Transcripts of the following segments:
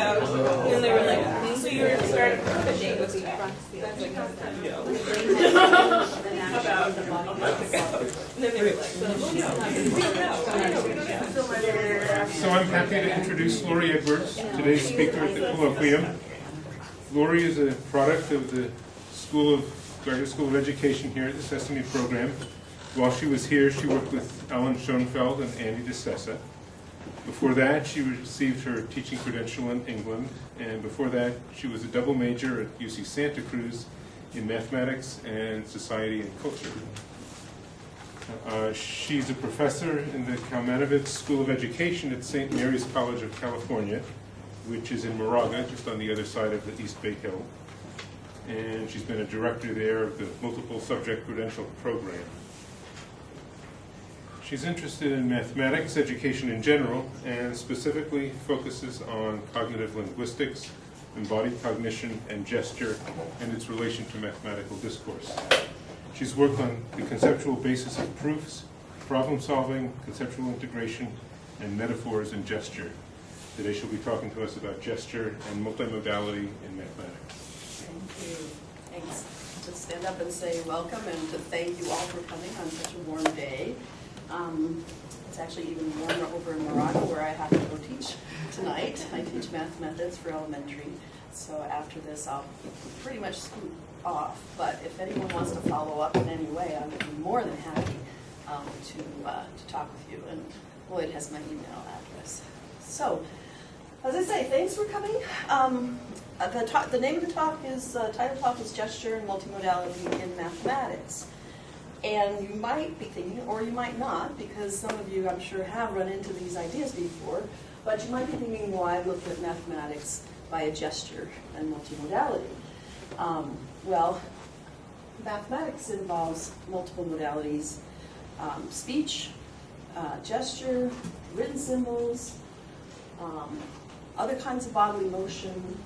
And they were like, so you were started fishing with the So I'm happy to introduce Laurie Edwards, today's speaker at the colloquium. Laurie is a product of the Graduate School of Education here at the Sesame program. While she was here, she worked with Alan Schoenfeld and Andy DeSessa. Before that, she received her teaching credential in England, and before that, she was a double major at UC Santa Cruz in mathematics and society and culture. She's a professor in the Kalmanovitz School of Education at St. Mary's College of California, which is in Moraga, just on the other side of the East Bay Hill. And she's been a director there of the multiple subject credential program. She's interested in mathematics education in general, and specifically focuses on cognitive linguistics, embodied cognition, and gesture, and its relation to mathematical discourse. She's worked on the conceptual basis of proofs, problem solving, conceptual integration, and metaphors in gesture. Today she'll be talking to us about gesture and multimodality in mathematics. Thank you. Thanks. To stand up and say welcome and to thank you all for coming on such a warm day. It's actually even warmer over in Morocco where I have to go teach tonight. I teach math methods for elementary. So after this I'll pretty much scoot off. But if anyone wants to follow up in any way, I would be more than happy to talk with you. And Lloyd has my email address. So, as I say, thanks for coming. The name of the talk is, title talk is Gesture and Multimodality in Mathematics. And you might be thinking, or you might not, because some of you I'm sure have run into these ideas before, but you might be thinking, well, I looked at mathematics via gesture and multimodality. Well, mathematics involves multiple modalities, speech, gesture, written symbols, other kinds of bodily motion,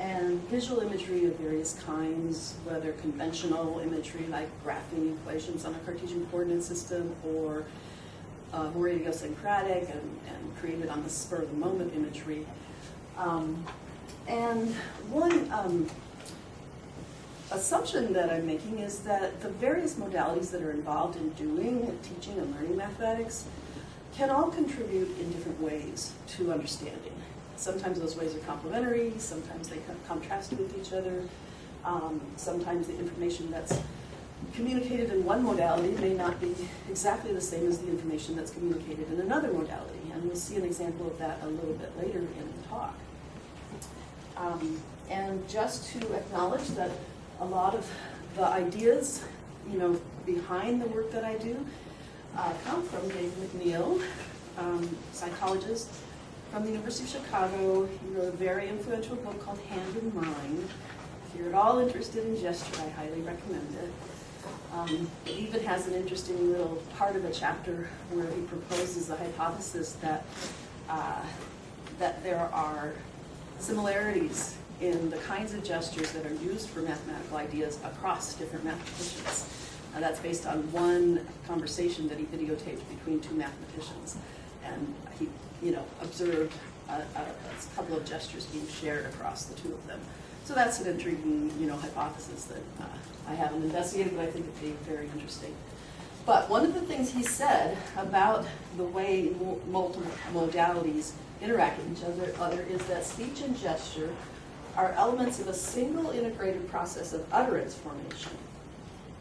and visual imagery of various kinds, whether conventional imagery like graphing equations on a Cartesian coordinate system, or more idiosyncratic and created on the spur of the moment imagery. And one assumption that I'm making is that the various modalities that are involved in doing, teaching, and learning mathematics can all contribute in different ways to understanding. Sometimes those ways are complementary, sometimes they contrast with each other. Sometimes the information that's communicated in one modality may not be exactly the same as the information that's communicated in another modality. And we'll see an example of that a little bit later in the talk. And just to acknowledge that a lot of the ideas, behind the work that I do come from Dave McNeil, psychologist from the University of Chicago. He wrote a very influential book called Hand in Mind. If you're at all interested in gesture, I highly recommend it. It even has an interesting little part of a chapter where he proposes the hypothesis that that there are similarities in the kinds of gestures that are used for mathematical ideas across different mathematicians. That's based on one conversation that he videotaped between two mathematicians. And he, observed a couple of gestures being shared across the two of them. So that's an intriguing, hypothesis that I haven't investigated, but I think it'd be very interesting. But one of the things he said about the way multiple modalities interact with each other is that speech and gesture are elements of a single integrated process of utterance formation,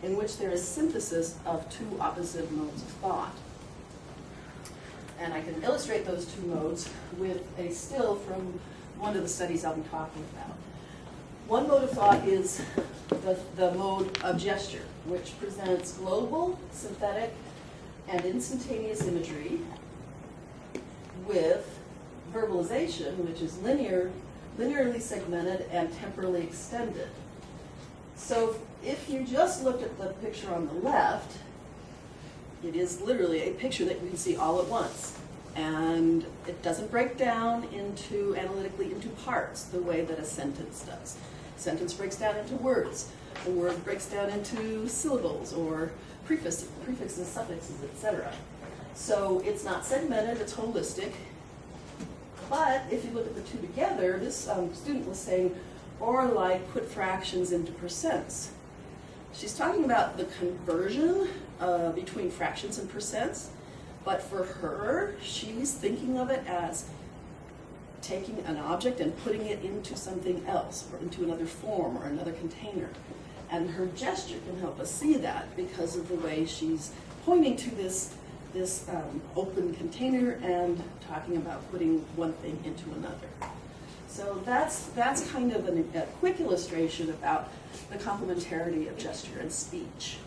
in which there is synthesis of two opposite modes of thought. And I can illustrate those two modes with a still from one of the studies I'll be talking about. One mode of thought is the mode of gesture, which presents global, synthetic, and instantaneous imagery with verbalization, which is linearly segmented and temporally extended. So if you just looked at the picture on the left, it is literally a picture that you can see all at once. And it doesn't break down analytically into parts the way that a sentence does. A sentence breaks down into words. A word breaks down into syllables or prefixes, suffixes, etc. So it's not segmented, it's holistic. But if you look at the two together, this student was saying, or like put fractions into percents. She's talking about the conversion between fractions and percents, but for her, she's thinking of it as taking an object and putting it into something else, or into another form or another container. And her gesture can help us see that because of the way she's pointing to this open container and talking about putting one thing into another. So that's kind of a quick illustration about the complementarity of gesture and speech.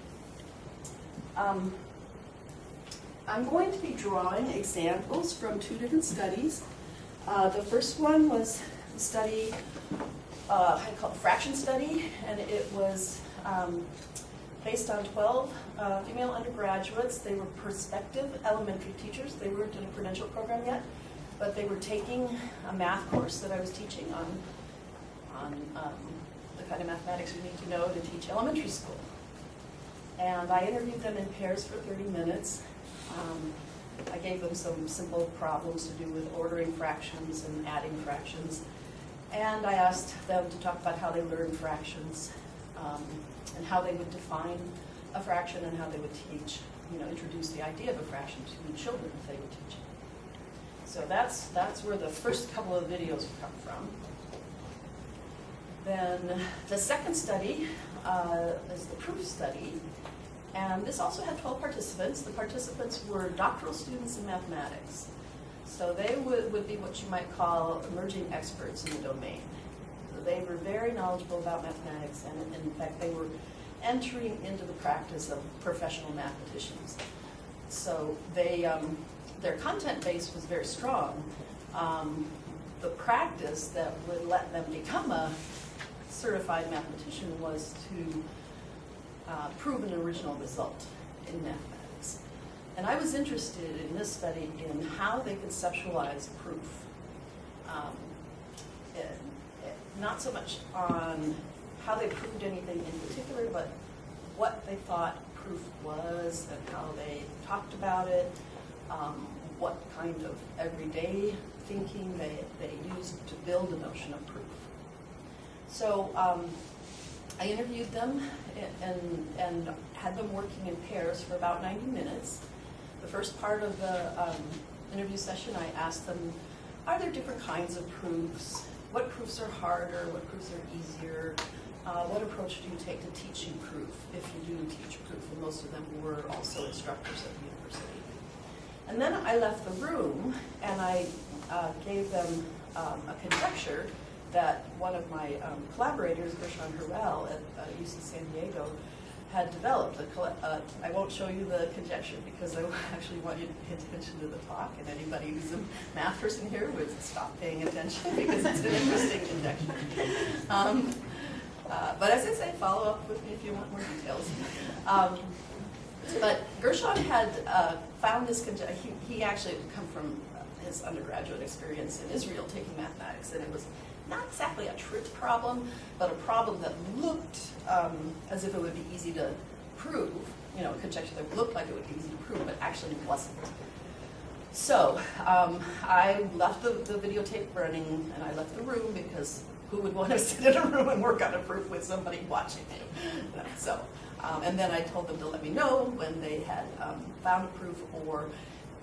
I'm going to be drawing examples from two different studies. The first one was a study I called fraction study, and it was based on 12 female undergraduates. They were prospective elementary teachers. They weren't in a credential program yet, but they were taking a math course that I was teaching on the kind of mathematics you need to know to teach elementary school. And I interviewed them in pairs for 30 minutes. I gave them some simple problems to do with ordering fractions and adding fractions. And I asked them to talk about how they learn fractions and how they would define a fraction and how they would teach, introduce the idea of a fraction to children if they were teaching. So that's where the first couple of videos come from. Then the second study is the proof study. And this also had 12 participants. The participants were doctoral students in mathematics. So they would be what you might call emerging experts in the domain. So they were very knowledgeable about mathematics, and in fact they were entering into the practice of professional mathematicians. So they, their content base was very strong. The practice that would let them become a certified mathematician was to prove an original result in mathematics. And I was interested in this study in how they conceptualize proof. Not so much on how they proved anything in particular, but what they thought proof was and how they talked about it, what kind of everyday thinking they used to build the notion of proof. So I interviewed them and had them working in pairs for about 90 minutes. The first part of the interview session, I asked them, are there different kinds of proofs? What proofs are harder? What proofs are easier? What approach do you take to teaching proof, if you do teach proof? And most of them were also instructors at the university. And then I left the room, and I gave them a conjecture that one of my collaborators, Gershon Hurrell at UC San Diego, had developed. I won't show you the conjecture because I actually want you to pay attention to the talk, and anybody who's a math person here would stop paying attention because it's an interesting conjecture. But as I say, follow up with me if you want more details. But Gershon had found this conjecture. He actually had come from his undergraduate experience in Israel taking mathematics, and it was not exactly a truth problem, but a problem that looked as if it would be easy to prove, a conjecture that looked like it would be easy to prove, but actually wasn't. So I left the videotape running, and I left the room because who would want to sit in a room and work on a proof with somebody watching you? So, and then I told them to let me know when they had found a proof, or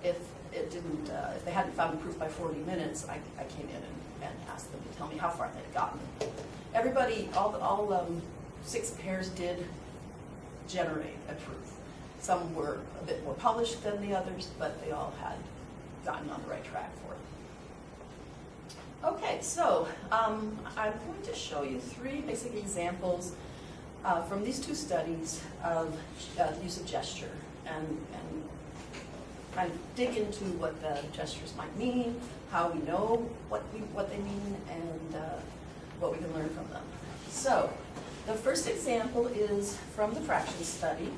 if it didn't, if they hadn't found a proof by 40 minutes, I came in and asked them to tell me how far they'd gotten. Everybody, all 6 pairs did generate a proof. Some were a bit more polished than the others, but they all had gotten on the right track for it. Okay, so I'm going to show you 3 basic examples from these 2 studies of the use of gesture, and kind of dig into what the gestures might mean, how we know what they mean, and what we can learn from them. So the first example is from the fraction study,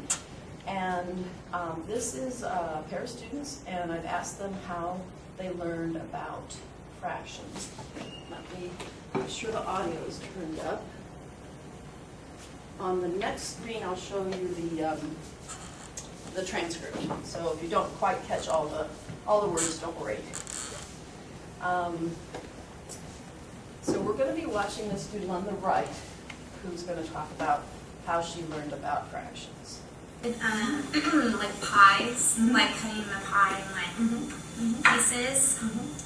and this is a pair of students, and I've asked them how they learned about fractions. Let me make sure the audio is turned up. On the next screen, I'll show you the transcript. So if you don't quite catch all the words, don't worry. So we're going to be watching the student on the right, who's going to talk about how she learned about fractions. Like pies, like cutting the pie in like pieces,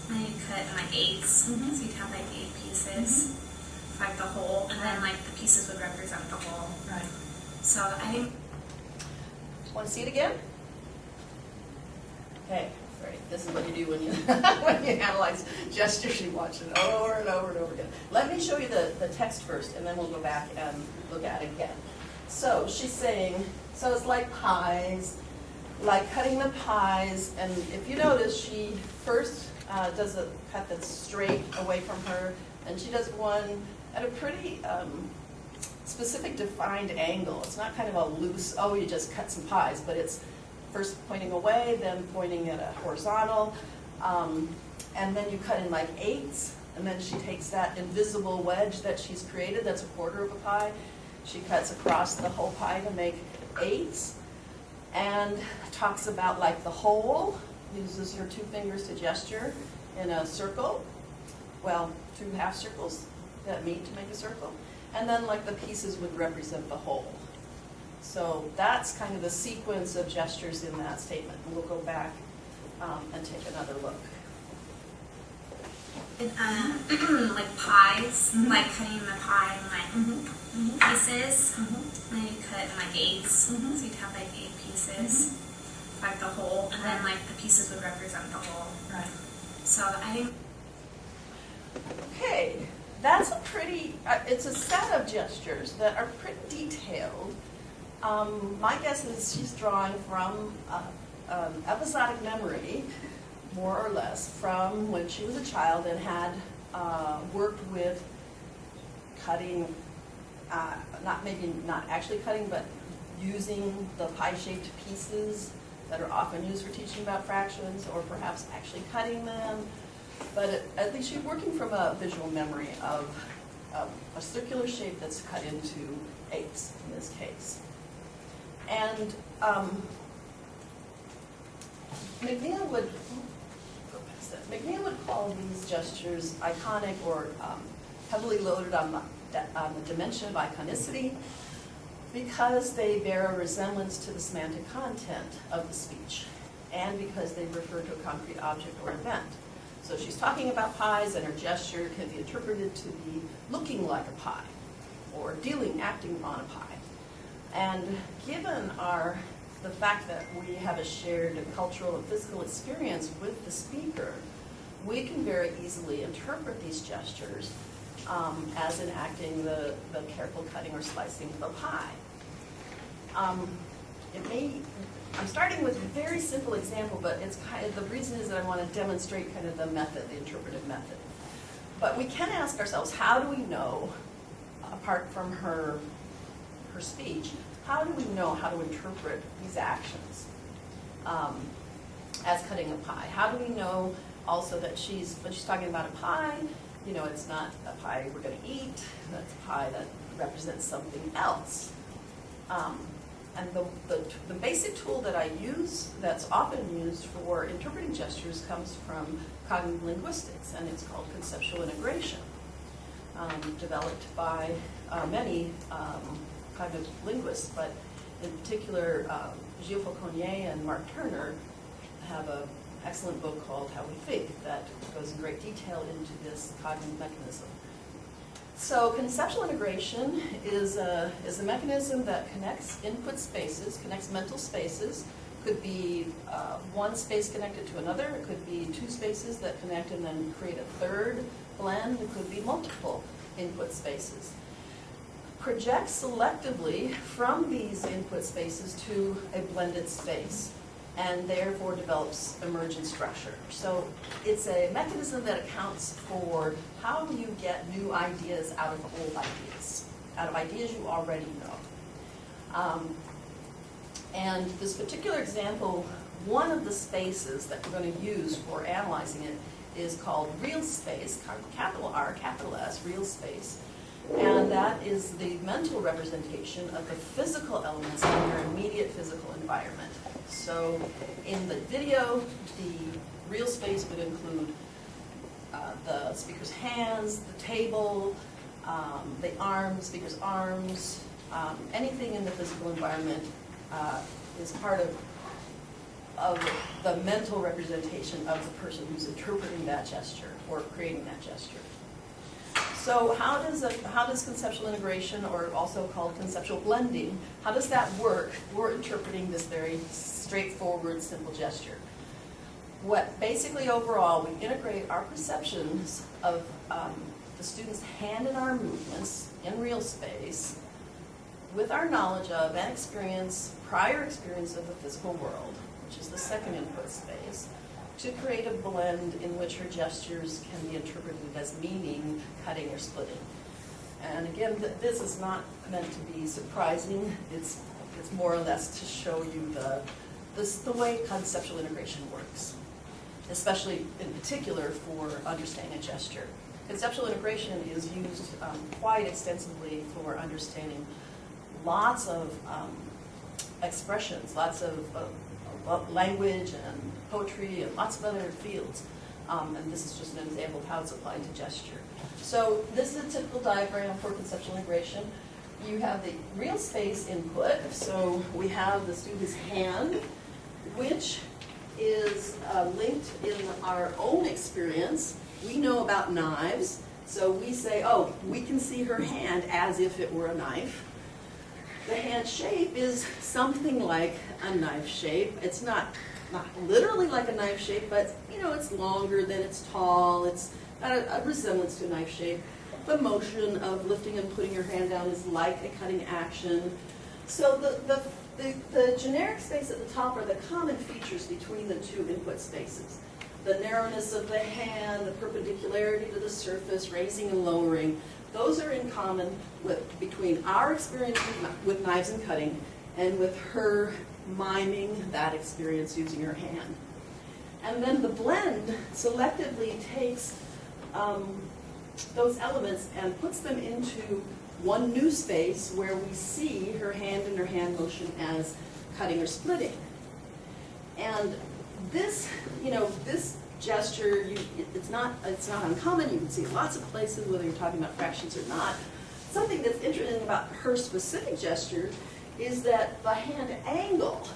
and you cut in like eighths, so you'd have like 8 pieces, like the whole, and then like the pieces would represent the whole. Right. So I think. Want to see it again? Okay, great. This is what you do when you when you analyze gestures. You watch it over and over and over again. Let me show you the text first, and then we'll go back and look at it again. So she's saying, so it's like pies, like cutting the pies, and if you notice, she first does a cut that's straight away from her, and she does one at a pretty specific defined angle. It's not kind of a loose, oh, you just cut some pies, but it's first pointing away, then pointing at a horizontal, and then you cut in like eighths, and then she takes that invisible wedge that she's created, that's a quarter of a pie, she cuts across the whole pie to make eighths, and talks about like the whole, uses her 2 fingers to gesture in a circle, well, 2 half circles that meet to make a circle, and then like the pieces would represent the whole. So that's kind of the sequence of gestures in that statement. And we'll go back and take another look. Like pies, like cutting the pie in like pieces, and then you cut in like eighths, so you'd have like 8 pieces, like the whole, and then like the pieces would represent the whole. Right. So I think. Okay, that's a pretty, it's a set of gestures that are pretty detailed. My guess is she's drawing from episodic memory, more or less, from when she was a child and had worked with cutting, maybe not actually cutting, but using the pie-shaped pieces that are often used for teaching about fractions, or perhaps actually cutting them. But at least she's working from a visual memory of a circular shape that's cut into eighths in this case. And McNeil would call these gestures iconic or heavily loaded on the dimension of iconicity because they bear a resemblance to the semantic content of the speech and because they refer to a concrete object or event. So she's talking about pies, and her gesture can be interpreted to be looking like a pie or acting on a pie. And given the fact that we have a shared cultural and physical experience with the speaker, we can very easily interpret these gestures as enacting the careful cutting or slicing of a pie. I'm starting with a very simple example, but it's kind of, the reason is that I want to demonstrate kind of the method, the interpretive method. But we can ask ourselves, how do we know, apart from her speech, how do we know how to interpret these actions as cutting a pie? How do we know also that when she's talking about a pie, you know, it's not a pie we're going to eat, that's a pie that represents something else. And the basic tool that I use, that's often used for interpreting gestures, comes from cognitive linguistics, and it's called conceptual integration, developed by many cognitive linguists, but in particular, Gilles Fauconnier and Mark Turner have an excellent book called How We Think that goes in great detail into this cognitive mechanism. So conceptual integration is a mechanism that connects input spaces, connects mental spaces. Could be one space connected to another. It could be 2 spaces that connect and then create a third blend. It could be multiple input spaces. Projects selectively from these input spaces to a blended space, and therefore develops emergent structure. So it's a mechanism that accounts for how you get new ideas out of old ideas, out of ideas you already know. And this particular example, one of the spaces that we're going to use for analyzing it is called real space, capital R, capital S, real space. And that is the mental representation of the physical elements in your immediate physical environment. So in the video, the real space would include the speaker's hands, the table, the arms, speaker's arms, anything in the physical environment is part of the mental representation of the person who's interpreting that gesture or creating that gesture. So how does conceptual integration, or also called conceptual blending, how does that work for interpreting this very straightforward, simple gesture? What basically overall, we integrate our perceptions of the student's hand and arm movements in real space with our knowledge of and experience, prior experience of the physical world, which is the second input space, to create a blend in which her gestures can be interpreted as meaning, cutting, or splitting. And again, this is not meant to be surprising. It's more or less to show you the way conceptual integration works, especially in particular for understanding a gesture. Conceptual integration is used quite extensively for understanding lots of expressions, lots of language and poetry and lots of other fields. And this is just an example of how it's applied to gesture. So this is a typical diagram for conceptual integration. You have the real space input. So we have the student's hand, which is linked in our own experience. We know about knives, so we say, oh, we can see her hand as if it were a knife. The hand shape is something like a knife shape. It's not literally like a knife shape, but you know, it's longer than it's tall. It's got a resemblance to a knife shape. The motion of lifting and putting your hand down is like a cutting action. So the generic space at the top are the common features between the two input spaces. The narrowness of the hand, the perpendicularity to the surface, raising and lowering. Those are in common between our experience with knives and cutting and with her miming that experience using her hand. And then the blend selectively takes those elements and puts them into one new space where we see her hand and her hand motion as cutting or splitting. And this, this gesture, it's not uncommon. You can see lots of places, whether you're talking about fractions or not. Something that's interesting about her specific gesture is that the hand angle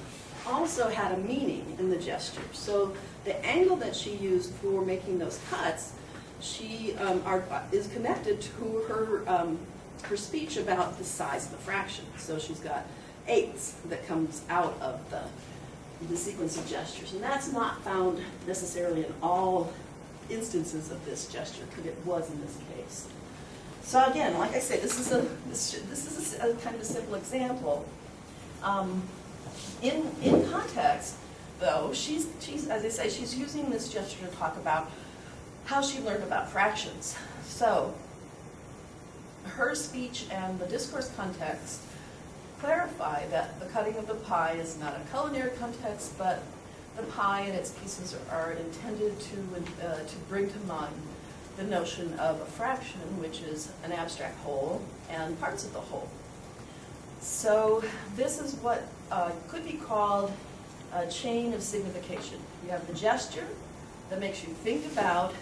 also had a meaning in the gesture. So the angle that she used for making those cuts, she is connected to her speech about the size of the fraction. So she's got eighths that comes out of the sequence of gestures. And that's not found necessarily in all instances of this gesture, but it was in this case. So again, like I say, this is a kind of a simple example. In context, though, she's as I say, she's using this gesture to talk about how she learned about fractions. So her speech and the discourse context clarify that the cutting of the pie is not a culinary context, but the pie and its pieces are intended to bring to mind the notion of a fraction, which is an abstract whole and parts of the whole. So this is what could be called a chain of signification. You have the gesture that makes you think about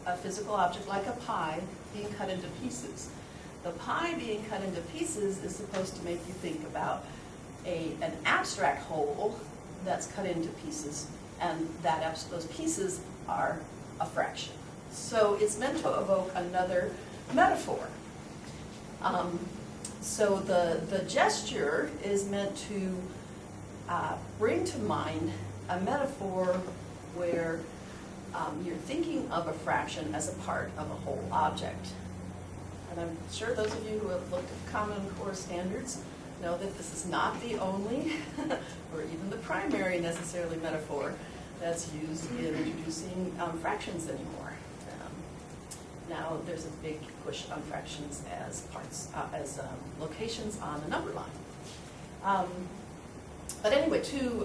a physical object like a pie being cut into pieces. The pie being cut into pieces is supposed to make you think about an abstract whole that's cut into pieces, and those pieces are a fraction. So it's meant to evoke another metaphor. So the gesture is meant to bring to mind a metaphor where you're thinking of a fraction as a part of a whole object. And I'm sure those of you who have looked at Common Core standards know that this is not the only, or even the primary necessarily metaphor that's used in introducing fractions anymore. Now there's a big push on fractions as parts, locations on a number line. But anyway, to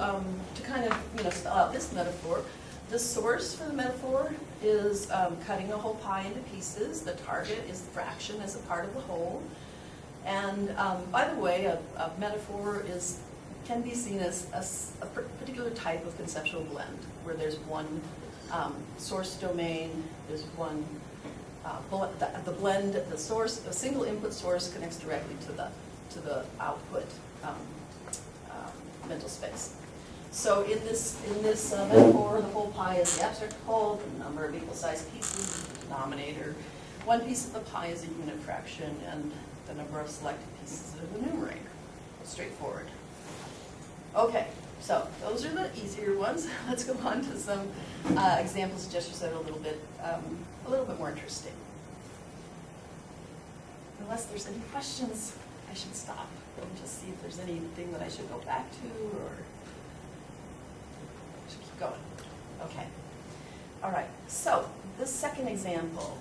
kind of spell out this metaphor, the source for the metaphor is cutting a whole pie into pieces. The target is the fraction as a part of the whole. And by the way, a metaphor can be seen as a particular type of conceptual blend, where there's one Source domain is one. The blend, the source, a single input source connects directly to the output mental space. So in this metaphor, the whole pie is the abstract whole, the number of equal-sized pieces is the denominator. One piece of the pie is a unit fraction, and the number of selected pieces are the numerator. Straightforward. Okay, so those are the easier ones. Let's go on to some examples of gestures that are a little bit more interesting. Unless there's any questions, I should stop and just see if there's anything that I should go back to, or I should keep going. Okay. All right. So this second example,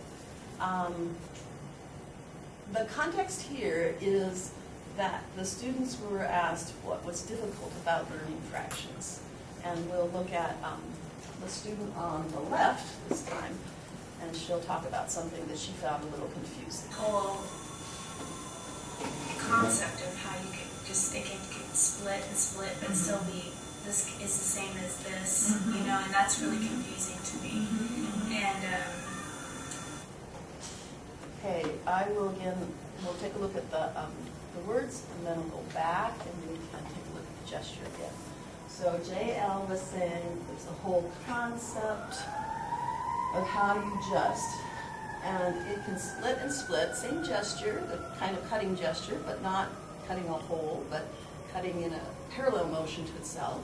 the context here is that the students were asked what was difficult about learning fractions. And we'll look at the student on the left this time, and she'll talk about something that she found a little confusing. Whole concept of how you can just, it can split and split, but still be, this is the same as this, you know, and that's really confusing to me. And, Okay, I will again, we'll take a look at the words, and then we'll go back, and we can take a look at the gesture again. So JL was saying there's a whole concept of how you just, and it can split and split, same gesture, the kind of cutting gesture, but not cutting a hole, but cutting in a parallel motion to itself.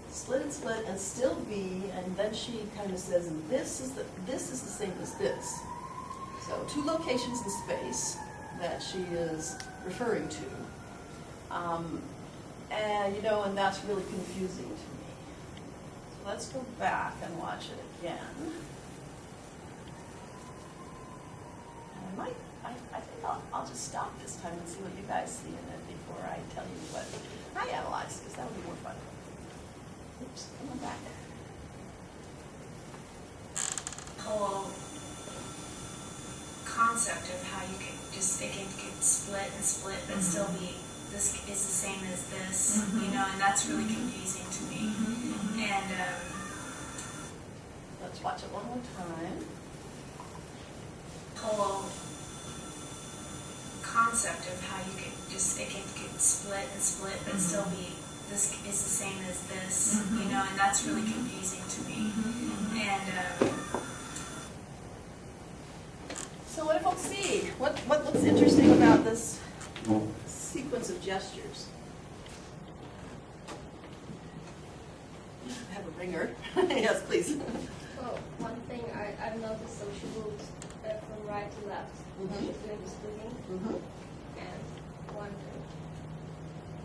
Split and still be, and then she kind of says, this is the same as this. So two locations in space that she is referring to. And you know, and that's really confusing to me. So let's go back and watch it again. And I think I'll just stop this time and see what you guys see in it before I tell you what I analyzed, because that would be more fun. Oops, come on back. whole concept of how you can just, it can split and split, but still be, this is the same as this, you know, and that's really confusing to me. And Let's watch it one more time. whole concept of how you can just, it can split and split, but still be, this is the same as this, you know, and that's really confusing to me. And So what do folks see? What looks interesting about this sequence of gestures? I have a ringer. Yes, please. Well, one thing I've noticed, so she moves from right to left. She's doing the splitting. And one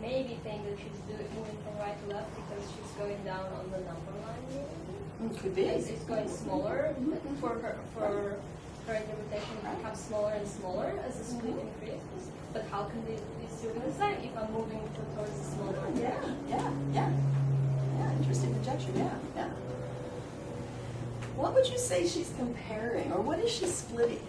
maybe think that she's moving from right to left because she's going down on the number line. Could be. It's going smaller for her interpretation. It becomes smaller and smaller as the split increases. But how can they be still the same if I'm moving towards the smaller? Yeah. Interesting conjecture. Yeah. What would you say she's comparing, or what is she splitting?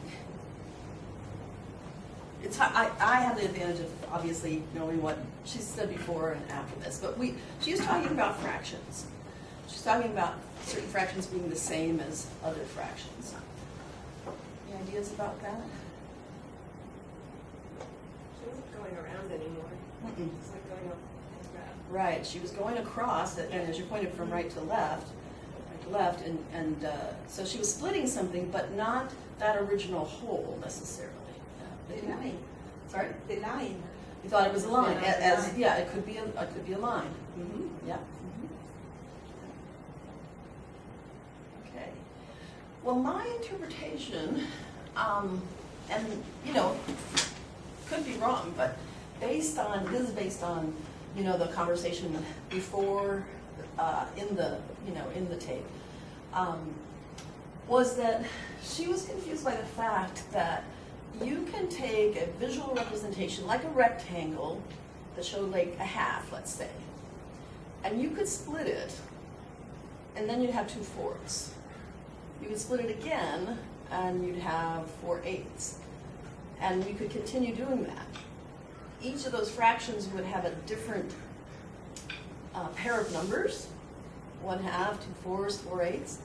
I have the advantage of obviously knowing what she's said before and after this, but she's talking about fractions. She's talking about certain fractions being the same as other fractions. Any ideas about that? She wasn't going around anymore. It's like going up and back. Right, she was going across, and as you pointed from right to left, and so she was splitting something, but not that original whole necessarily. The line. Sorry? The line. You thought it was a line, Yeah, yeah, it could be a line. Yeah. Okay. Well, my interpretation, and you know, could be wrong, but this is based on, you know, the conversation before, in the tape, was that she was confused by the fact that you can take a visual representation like a rectangle that showed like a half, let's say, and you could split it, and then you'd have 2/4. You could split it again, and you'd have 4/8, and you could continue doing that. Each of those fractions would have a different pair of numbers, 1/2, 2/4, 4/8,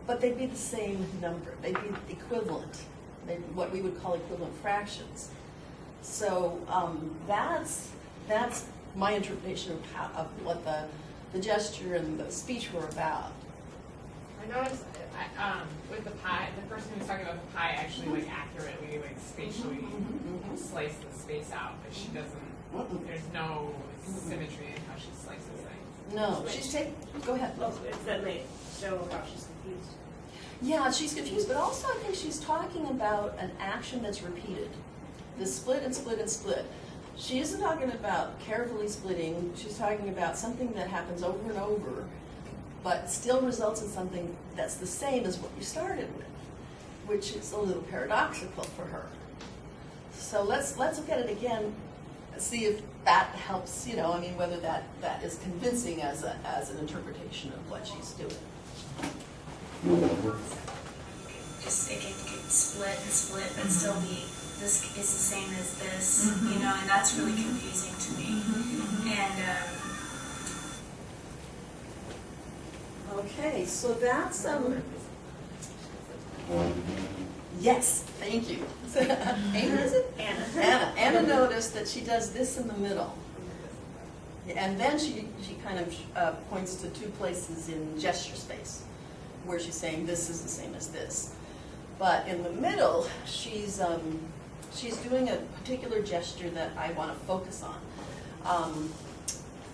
but they'd be the same number. They'd be equivalent. They'd be what we would call equivalent fractions. So that's my interpretation of what the gesture and the speech were about. I noticed with the pie, the person who was talking about the pie actually like accurately, like spatially sliced the space out, but she doesn't. There's no symmetry in how she slices things. No, go ahead. Well, it's that may show how she's confused. Yeah, she's confused, but also I think she's talking about an action that's repeated. The split and split and split. She isn't talking about carefully splitting. She's talking about something that happens over and over, but still results in something that's the same as what you started with, which is a little paradoxical for her. So let's look at it again, see if that helps, I mean, whether that is convincing as an interpretation of what she's doing. Just it could split and split, but still be this is the same as this, and that's really confusing to me. And okay, so that's yes, thank you. Anna, is it? Anna. Anna noticed that she does this in the middle. And then she kind of points to two places in gesture space where she's saying this is the same as this. But in the middle, she's doing a particular gesture that I want to focus on.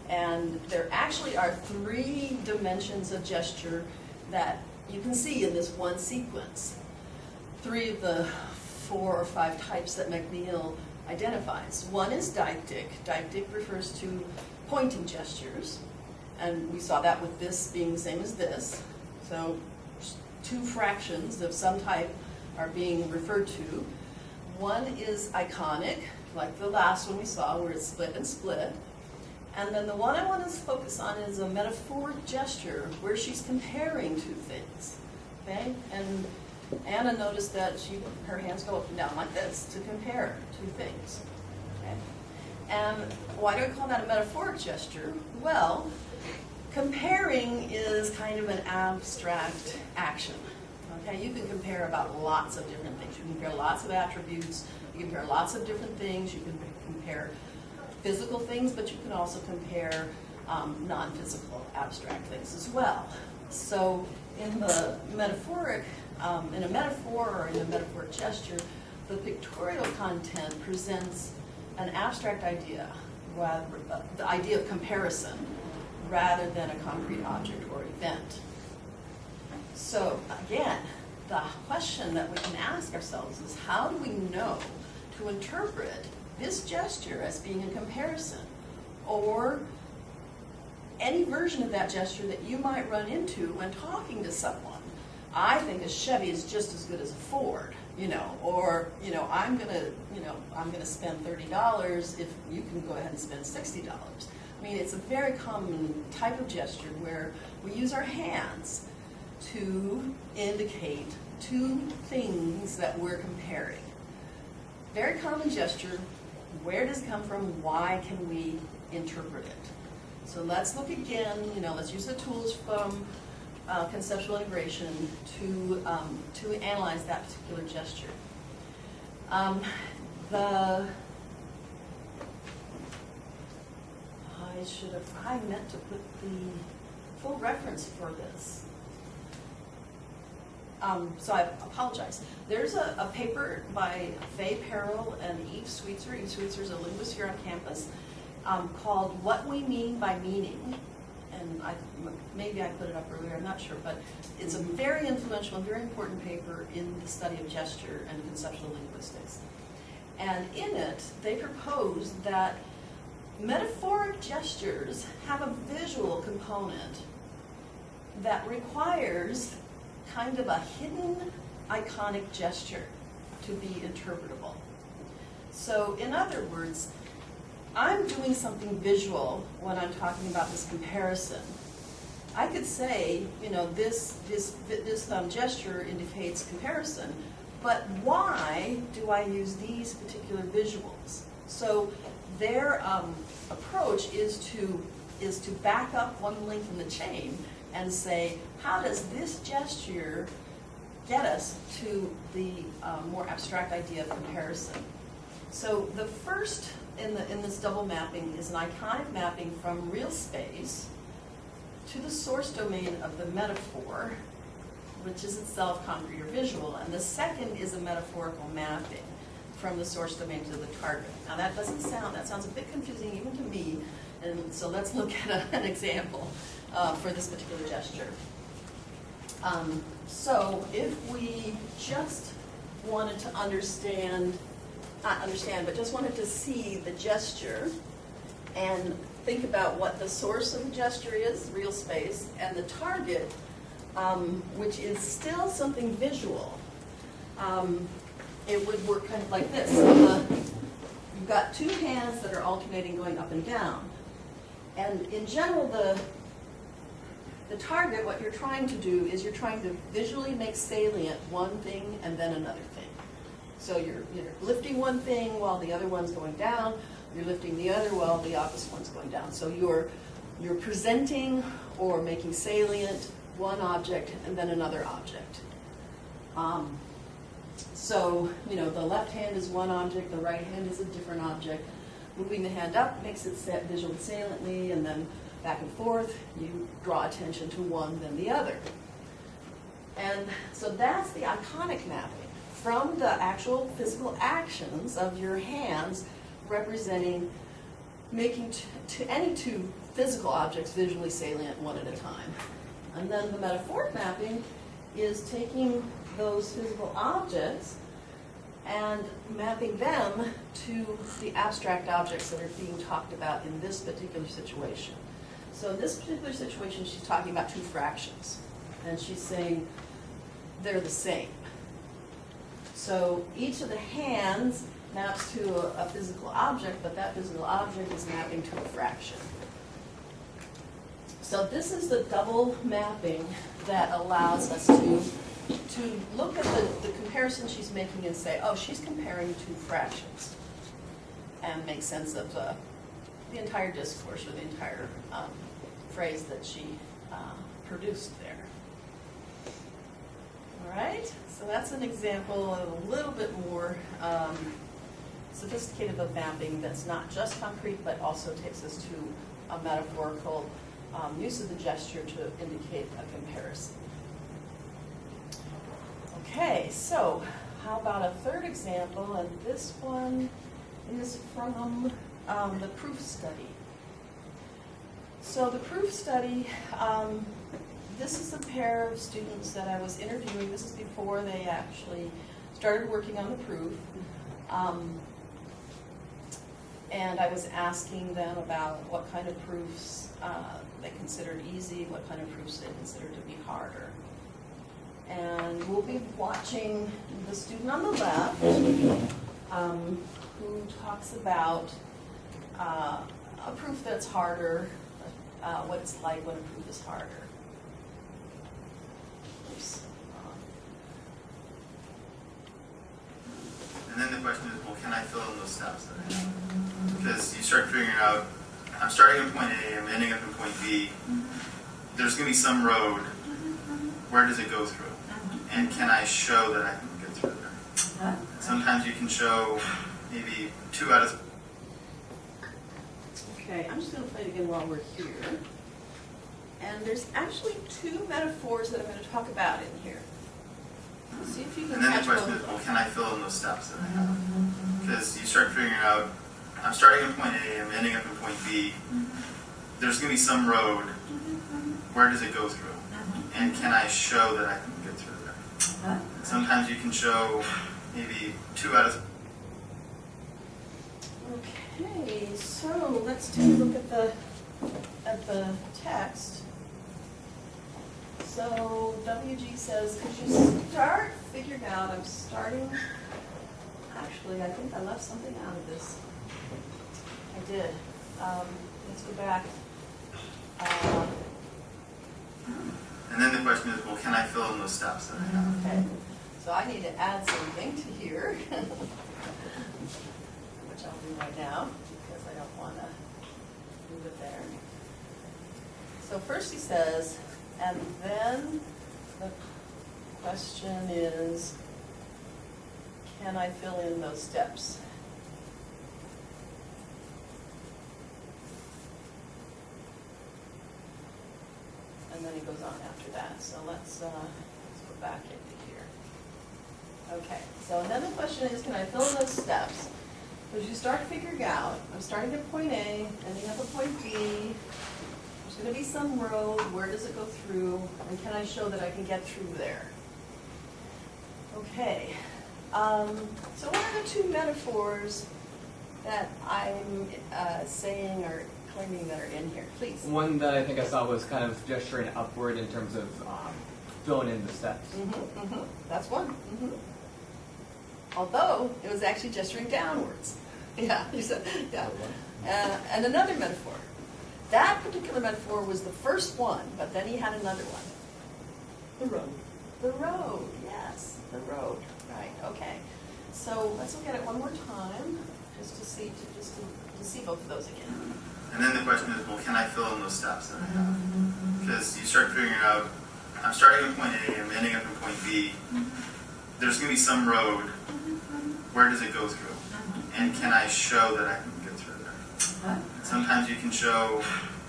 And there actually are 3 dimensions of gesture that you can see in this one sequence. 3 of the 4 or 5 types that McNeil identifies. One is deictic. Deictic refers to pointing gestures, and we saw that with this being the same as this. So 2 fractions of some type are being referred to. One is iconic, like the last one we saw where it's split and split. And then the one I want to focus on is a metaphoric gesture where she's comparing 2 things. Okay? And Anna noticed that her hands go up and down like this to compare 2 things. Okay? And why do I call that a metaphoric gesture? Well, comparing is kind of an abstract action. Okay? You can compare about lots of different things. You can compare lots of attributes. You can compare lots of different things. You can compare physical things, but you can also compare non-physical abstract things as well. So in the metaphoric, in a metaphor or in a metaphoric gesture, the pictorial content presents an abstract idea, the idea of comparison, rather than a concrete object or event. So again, the question that we can ask ourselves is, how do we know to interpret this gesture as being a comparison, or any version of that gesture that you might run into when talking to someone? I think a Chevy is just as good as a Ford, or I'm gonna spend $30 if you can go ahead and spend $60. I mean, it's a very common type of gesture where we use our hands to indicate 2 things that we're comparing. Very common gesture. Where does it come from? Why can we interpret it? So let's look again, let's use the tools from conceptual integration to analyze that particular gesture. I meant to put the full reference for this. So I apologize. There's a paper by Faye Perrell and Eve Sweetser. Eve Sweetser is a linguist here on campus, called What We Mean by Meaning. And maybe I put it up earlier, I'm not sure, but it's a very influential and very important paper in the study of gesture and conceptual linguistics. And in it, they propose that metaphoric gestures have a visual component that requires kind of a hidden iconic gesture to be interpretable. So in other words, I'm doing something visual when I'm talking about this comparison. I could say, this gesture indicates comparison, but why do I use these particular visuals? So their approach is to back up one link in the chain and say, how does this gesture get us to the more abstract idea of comparison? So the first in this double mapping is an iconic mapping from real space to the source domain of the metaphor, which is itself concrete or visual, and the second is a metaphorical mapping from the source domain to the target. Now that sounds a bit confusing even to me, and so let's look at an example for this particular gesture. So if we just wanted to but just wanted to see the gesture and think about what the source of the gesture is, real space, and the target, which is still something visual, it would work kind of like this. So you've got two hands that are alternating going up and down. And in general, the target, what you're trying to do is you're trying to visually make salient one thing and then another thing. So you're lifting one thing while the other one's going down, you're lifting the other while the opposite one's going down. So you're presenting or making salient one object and then another object. So, the left hand is one object, the right hand is a different object. Moving the hand up makes it set visually saliently, and then back and forth, you draw attention to one then the other. And so that's the iconic mapping from the actual physical actions of your hands representing making to any two physical objects visually salient one at a time. And then the metaphoric mapping is taking those physical objects and mapping them to the abstract objects that are being talked about in this particular situation. So in this particular situation, she's talking about two fractions, and she's saying they're the same. So each of the hands maps to a physical object, but that physical object is mapping to a fraction. So this is the double mapping that allows us to look at the comparison she's making and say, oh, she's comparing two fractions, and make sense of the entire discourse or the entire phrase that she produced there. All right, so that's an example of a little bit more sophisticated of mapping that's not just concrete, but also takes us to a metaphorical use of the gesture to indicate a comparison. Okay, so how about a third example? And this one is from the proof study. So the proof study, this is a pair of students that I was interviewing. This is before they actually started working on the proof. And I was asking them about what kind of proofs they considered easy, what kind of proofs they considered to be harder. And we'll be watching the student on the left, who talks about a proof that's harder, what it's like when a proof is harder. Oops. And then the question is, well, can I fill in those steps that I have? Because you start figuring out, I'm starting at point A, I'm ending up in point B. There's going to be some road. Where does it go through? And can I show that I can get through there? Sometimes you can show maybe 2 out of... Okay, I'm just going to play it again while we're here. And there's actually 2 metaphors that I'm going to talk about in here. See if you can And then the catch question both. is, well, can I fill in those steps that I have? Because you start figuring out, I'm starting at point A, I'm ending up in point B. There's going to be some road. Where does it go through? And can I show that I can get through there? Sometimes you can show maybe 2 out of... Okay, so let's take a look at the text. So WG says, could you start figuring out, I'm starting, actually, I think I left something out of this. I did. Let's go back. And then the question is, well, can I fill in those steps that I have? Okay, so I need to add something to here, which I'll do right now, because I don't want to move it there. So first he says, And then the question is, can I fill in those steps? And then he goes on after that. So let's go back into here. Okay, so then the question is, can I fill in those steps? So as you start figuring out, I'm starting at point A, ending up at point B. There's going to be some road. Where does it go through? And can I show that I can get through there? Okay. So what are the two metaphors that I'm saying or claiming that are in here? Please. One that I think I saw was kind of gesturing upward in terms of filling in the steps. That's one. Although it was actually gesturing downwards. Yeah, you said, yeah. And another metaphor. That particular metaphor was the first one, but then he had another one. The road. The road, yes, the road. Right, okay. So let's look at it one more time, just to see both of those again. And then the question is, well, can I fill in those steps that I have? Because you start figuring out, I'm starting at point A, I'm ending up in point B. There's going to be some road. Where does it go through? And can I show that I can get through there? Sometimes you can show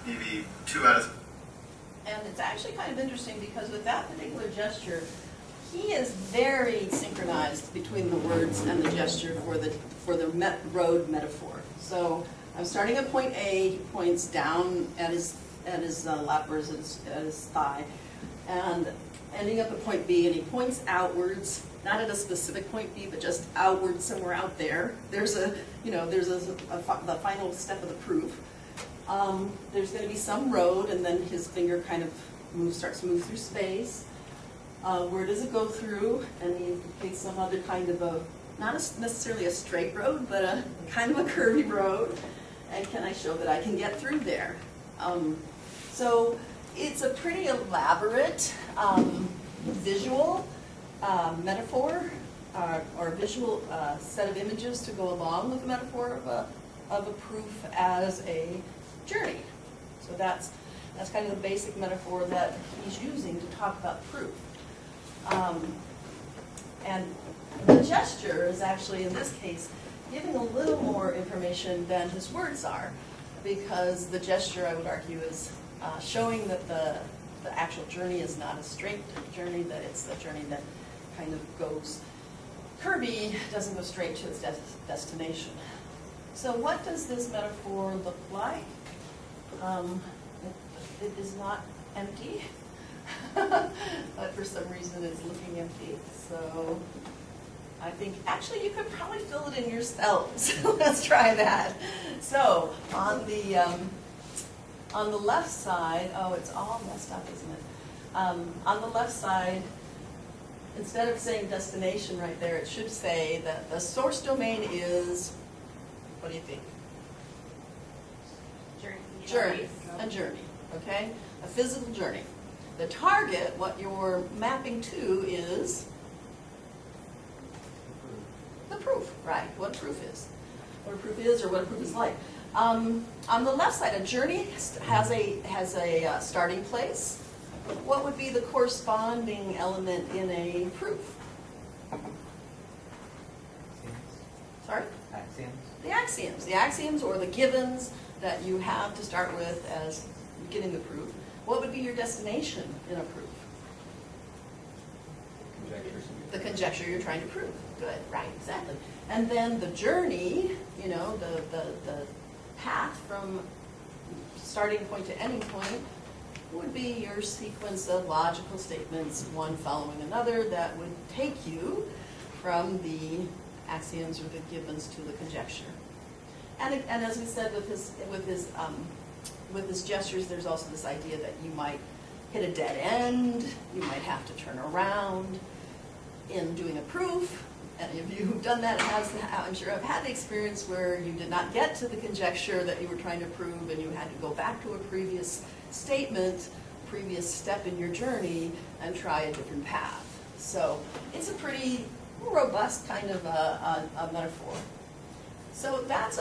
maybe 2 out of. And it's actually kind of interesting because with that particular gesture, he is very synchronized between the words and the gesture for the road metaphor. So I'm starting at point A. He points down at his lap or at his thigh, and ending up at point B, and he points outwards, not at a specific point B, but just outward somewhere out there. There's the final step of the proof. There's going to be some road, and then his finger kind of starts to move through space. Where does it go through? And he indicates some other kind of not necessarily a straight road, but a kind of a curvy road. And can I show that I can get through there? So it's a pretty elaborate visual metaphor or visual set of images to go along with the metaphor of a proof as a journey. So that's kind of the basic metaphor that he's using to talk about proof. And the gesture is actually, in this case, giving a little more information than his words are, because the gesture, I would argue, is showing that the actual journey is not a straight journey, that it's the journey that kind of goes curvy, doesn't go straight to its destination. So what does this metaphor look like? It is not empty, but for some reason it's looking empty. So I think actually you could probably fill it in yourselves. Let's try that. So on the left side, oh, it's all messed up, isn't it? On the left side, instead of saying destination right there, it should say that the source domain is, what do you think? Journey. A journey, okay? A physical journey. The target, what you're mapping to, is the proof, right? What a proof is. What a proof is, or what a proof is like. On the left side, a journey has a starting place. What would be the corresponding element in a proof? Sorry? Axioms. The axioms or the givens that you have to start with as getting the proof. What would be your destination in a proof? Conjectures. The conjecture you're trying to prove. Good, right, exactly. And then the journey, you know, the path from starting point to ending point would be your sequence of logical statements, one following another, that would take you from the axioms or the givens to the conjecture. And as we said, with his gestures, there's also this idea that you might hit a dead end, you might have to turn around in doing a proof. Any of you who've done that I'm sure have had the experience where you did not get to the conjecture that you were trying to prove, and you had to go back to a previous statement, previous step in your journey, and try a different path. So it's a pretty robust kind of a metaphor. So that's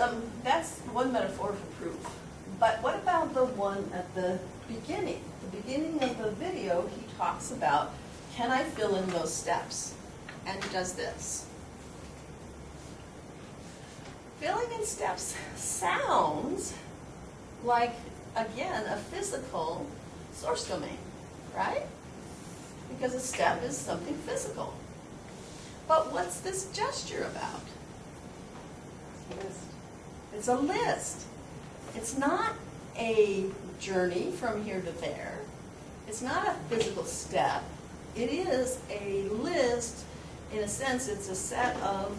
one metaphor for proof. But what about the one at the beginning? The beginning of the video, he talks about, can I fill in those steps? And he does this. Filling in steps sounds like, again, a physical source domain, right? Because a step is something physical. But what's this gesture about? It's a list. It's not a journey from here to there. It's not a physical step. It is a list. In a sense, it's a set of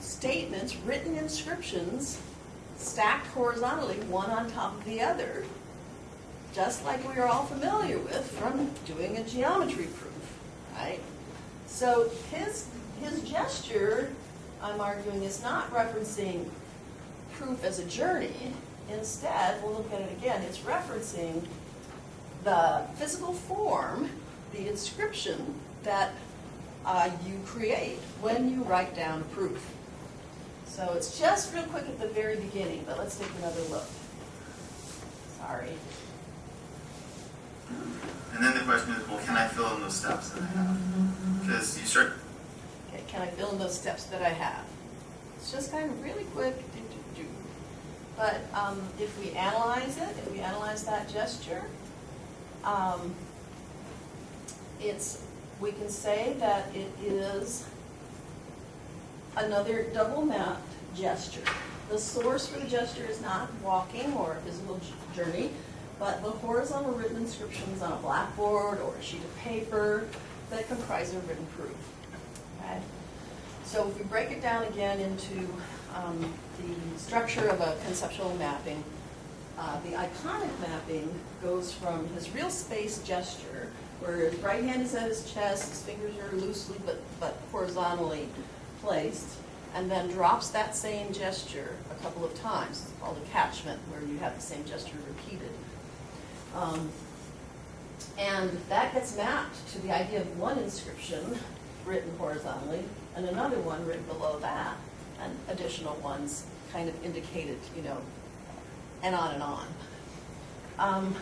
statements, written inscriptions, stacked horizontally, one on top of the other, just like we are all familiar with from doing a geometry proof, right? So his gesture, I'm arguing, is not referencing proof as a journey. Instead, we'll look at it again, it's referencing the physical form, the inscription that you create when you write down a proof. So it's just real quick at the very beginning, but let's take another look. Sorry. And then the question is, well, can I fill in those steps that I have? Because you start... Okay, can I fill in those steps that I have? It's just kind of really quick. But if we analyze it, if we analyze that gesture, we can say that it is another double mapped gesture. The source for the gesture is not walking or a physical journey, but the horizontal written inscriptions on a blackboard or a sheet of paper that comprise a written proof. Okay? So if we break it down again into the structure of a conceptual mapping, the iconic mapping goes from his real space gesture, where his right hand is at his chest, his fingers are loosely but horizontally placed, and then drops that same gesture a couple of times. It's called a catchment, where you have the same gesture repeated. And that gets mapped to the idea of one inscription written horizontally, and another one written below that, and additional ones kind of indicated, you know, and on and on.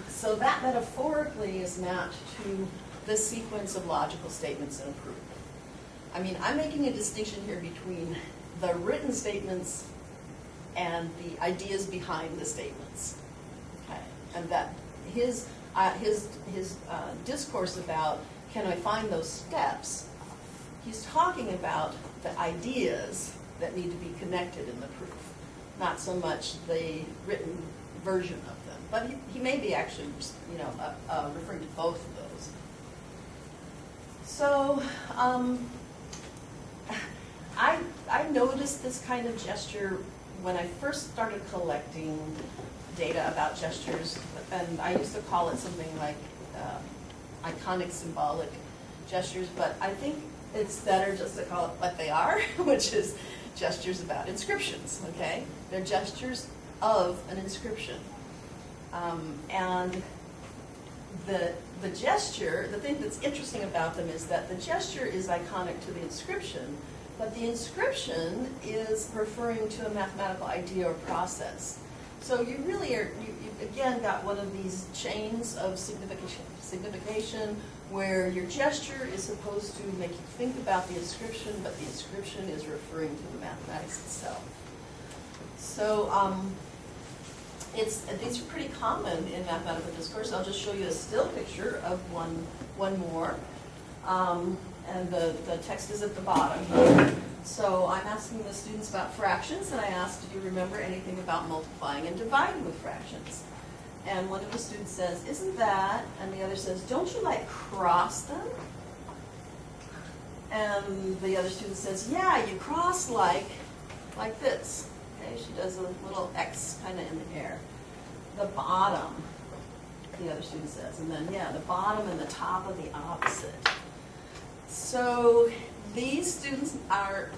So that metaphorically is mapped to the sequence of logical statements in a proof. I mean, I'm making a distinction here between the written statements and the ideas behind the statements. Okay, and that his discourse about can I find those steps, he's talking about the ideas that need to be connected in the proof, not so much the written version of them. But he may be actually, you know, referring to both of those. So I noticed this kind of gesture when I first started collecting data about gestures, and I used to call it something like iconic symbolic gestures, but I think it's better just to call it what they are, which is gestures about inscriptions, okay? They're gestures of an inscription. And the gesture, the thing that's interesting about them is that the gesture is iconic to the inscription, but the inscription is referring to a mathematical idea or process. So you really are, you again got one of these chains of signification where your gesture is supposed to make you think about the inscription, but the inscription is referring to the mathematics itself. So these are pretty common in mathematical discourse. I'll just show you a still picture of one more. And the text is at the bottom here. So I'm asking the students about fractions, and I asked, do you remember anything about multiplying and dividing with fractions? And one of the students says, isn't that? And the other says, don't you like cross them? And the other student says, yeah, you cross like this. Okay, she does a little X kind of in the air. The bottom, the other student says, and then yeah, the bottom and the top of the opposite. So these students are,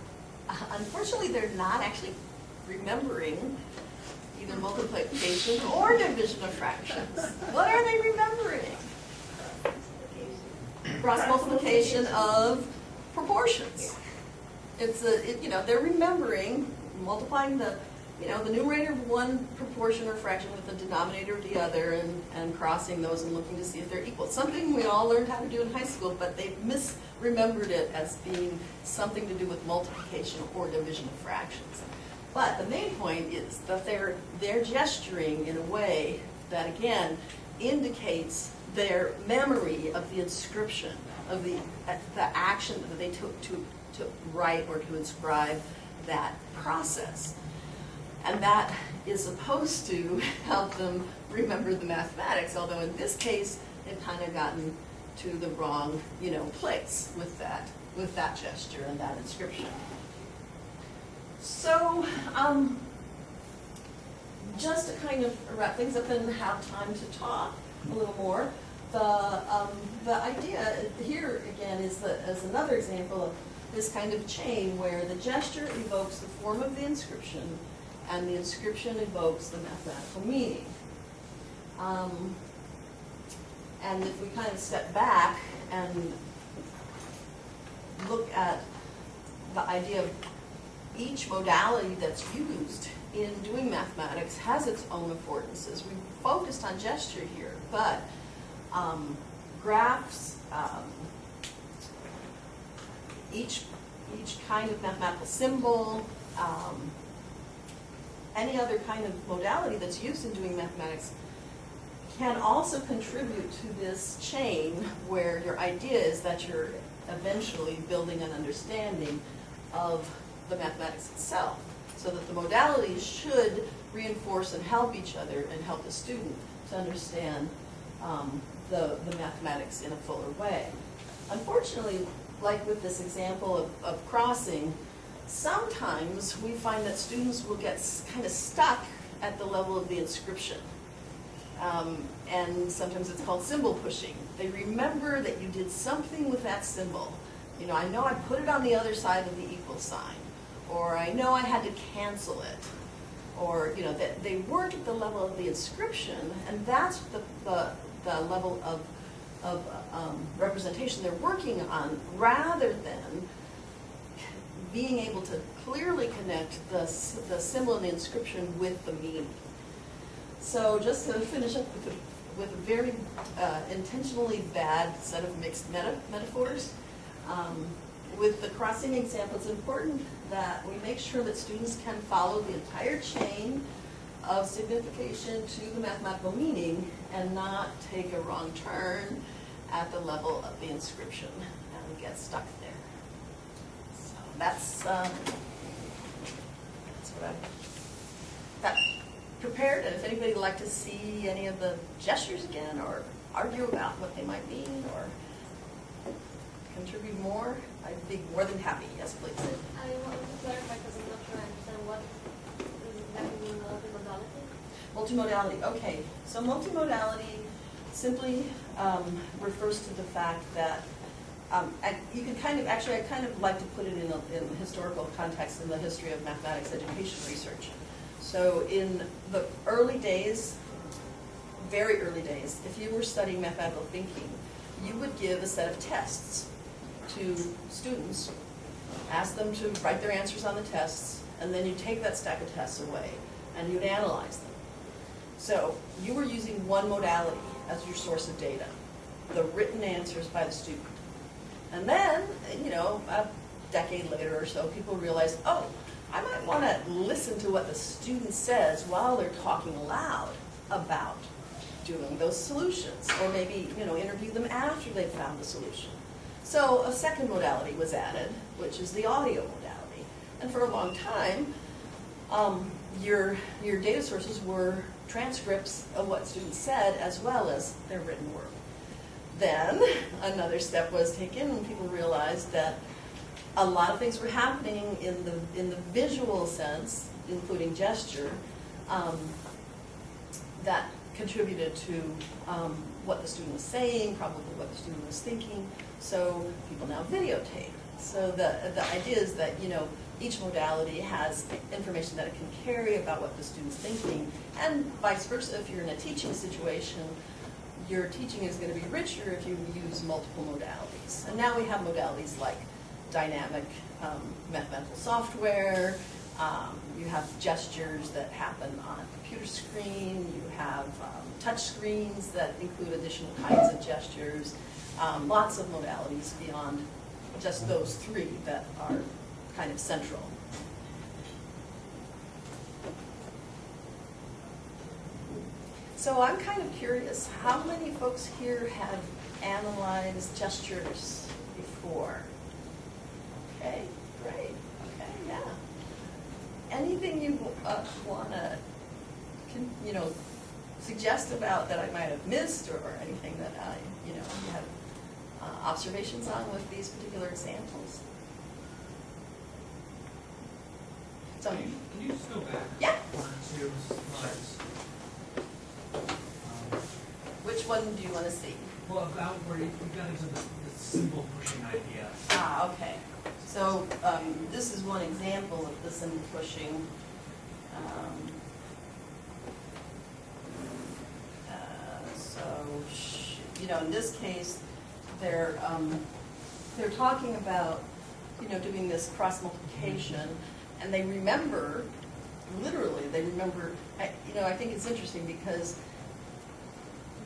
unfortunately, they're not actually remembering either multiplication or division of fractions. What are they remembering? Cross multiplication of proportions. It's you know, they're remembering multiplying the you know, the numerator of one proportion or fraction with the denominator of the other, and crossing those and looking to see if they're equal. Something we all learned how to do in high school, but they misremembered it as being something to do with multiplication or division of fractions. But the main point is that they're gesturing in a way that, again, indicates their memory of the inscription, of the action that they took to write or to inscribe that process. And that is supposed to help them remember the mathematics, although in this case, they've kind of gotten to the wrong, you know, place with that gesture and that inscription. So, just to kind of wrap things up and have time to talk a little more, the idea here again is another example of this kind of chain where the gesture evokes the form of the inscription and the inscription evokes the mathematical meaning. And if we kind of step back and look at the idea of each modality that's used in doing mathematics has its own affordances. We focused on gesture here, but graphs, each kind of mathematical symbol, any other kind of modality that's used in doing mathematics can also contribute to this chain where your idea is that you're eventually building an understanding of the mathematics itself, so that the modalities should reinforce and help each other and help the student to understand the mathematics in a fuller way. Unfortunately, like with this example of crossing, sometimes we find that students will get kind of stuck at the level of the inscription. And sometimes it's called symbol pushing. They remember that you did something with that symbol. You know, I know I put it on the other side of the equal sign, or I know I had to cancel it, or, you know, that they work at the level of the inscription, and that's the level of representation they're working on, rather than being able to clearly connect the symbol and the inscription with the meaning. So just to finish up with a very intentionally bad set of mixed metaphors, with the crossing example, it's important that we make sure that students can follow the entire chain of signification to the mathematical meaning and not take a wrong turn at the level of the inscription and get stuck there. So that's what I've prepared. And if anybody would like to see any of the gestures again, or argue about what they might mean, or contribute more, I'd be more than happy. Yes, please. I want to clarify because I'm not sure I understand what does exactly mean multimodality. Multimodality. Okay. So multimodality simply refers to the fact that you can kind of, actually, I kind of like to put it in a historical context in the history of mathematics education research. So in the early days, very early days, if you were studying mathematical thinking, you would give a set of tests to students, ask them to write their answers on the tests, and then you take that stack of tests away and you'd analyze them. So you were using one modality as your source of data, the written answers by the student. And then, you know, a decade later or so, people realized, oh, I might want to listen to what the student says while they're talking aloud about doing those solutions, or maybe, you know, interview them after they've found the solution. So a second modality was added, which is the audio modality. And for a long time, your data sources were transcripts of what students said as well as their written work. Then another step was taken, and people realized that a lot of things were happening in the visual sense, including gesture, that contributed to what the student was saying, probably what the student was thinking. So people now videotape. So the idea is that, you know, each modality has information that it can carry about what the student's thinking, and vice versa. If you're in a teaching situation, your teaching is going to be richer if you use multiple modalities. And now we have modalities like dynamic mathematical software. you have gestures that happen on a computer screen, you have touch screens that include additional kinds of gestures, lots of modalities beyond just those three that are kind of central. So I'm kind of curious, how many folks here have analyzed gestures before? Okay, great. Okay, yeah. Anything you want to, suggest about that I might have missed, or anything that you have observations on with these particular examples? So, Can you just go back? Yeah. One or two slides. Which one do you want to see? Well, about where you got into the symbol pushing idea. Okay. So this is one example of the symbol pushing. In this case, they're talking about doing this cross multiplication, and they remember, literally, they remember. I think it's interesting because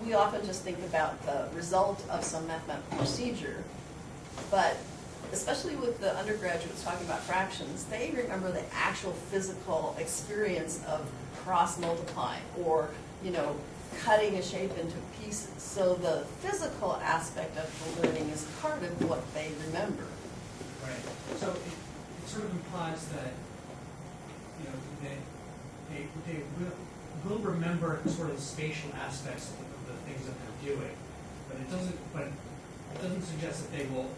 we often just think about the result of some mathematical procedure, but especially with the undergraduates talking about fractions, they remember the actual physical experience of cross multiplying, or cutting a shape into pieces. So the physical aspect of the learning is part of what they remember. Right. So it sort of implies that they will remember sort of the spatial aspects of the things that they're doing, but it doesn't suggest that they will